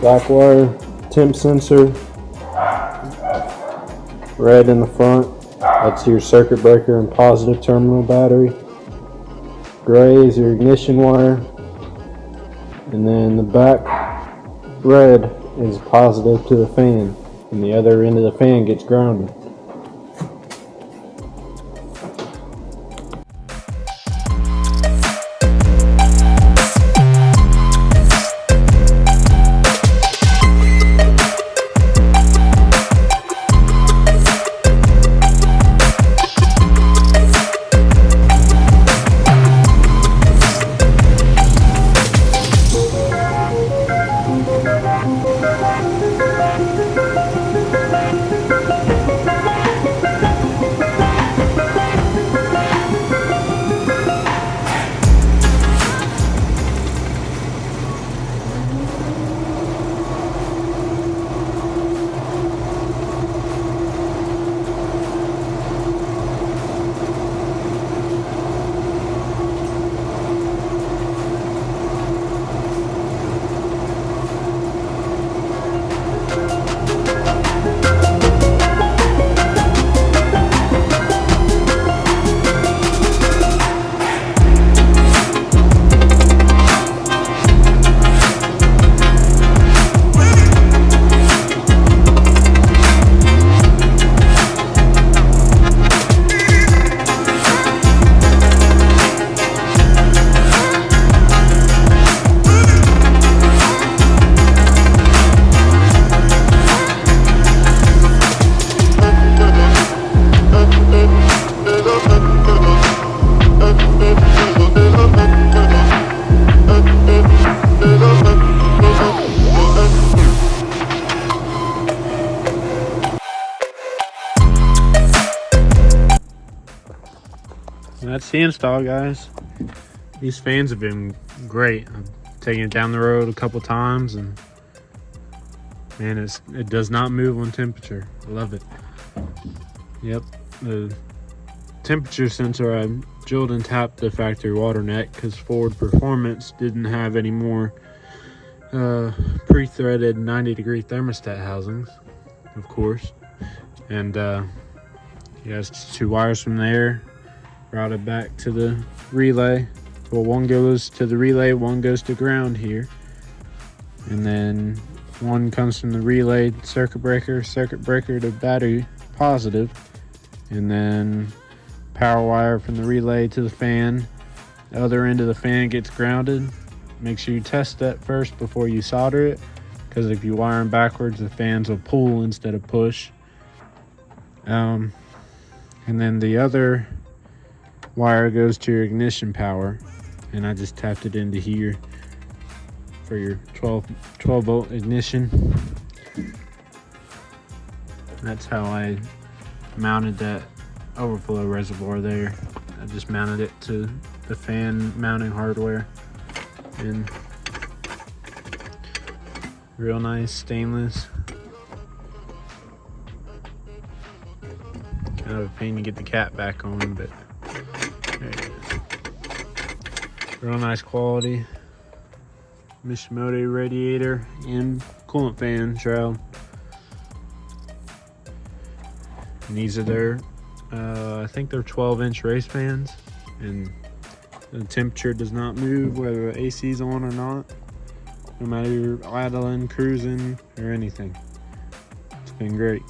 Black wire temp sensor, red in the front, that's your circuit breaker and positive terminal battery. Gray is your ignition wire, and then the back red is positive to the fan, and the other end of the fan gets grounded. And that's the install, guys. These fans have been great. I've taken it down the road a couple times and Man, it does not move on temperature. I love it. Yep, the temperature sensor, I drilled and tapped the factory water neck because Ford Performance didn't have any more pre-threaded 90-degree thermostat housings, of course. And he has 2 wires from there routed back to the relay. Well, one goes to the relay, one goes to ground here, and then one comes from the relay circuit breaker to battery positive, and then power wire from the relay to the fan. The other end of the fan gets grounded. Make sure you test that first before you solder it, because if you wire them backwards, the fans will pull instead of push. And then the other wire goes to your ignition power, and I just tapped it into here for your 12 volt ignition. That's how I mounted that overflow reservoir there. I just mounted it to the fan mounting hardware, and real nice stainless. Kind of a pain to get the cap back on, but there it is. Real nice quality. Mishimoto radiator and coolant fan shroud. And these are their, I think they're 12-inch race fans, and the temperature does not move whether the AC is on or not, no matter you're idling, cruising, or anything. It's been great.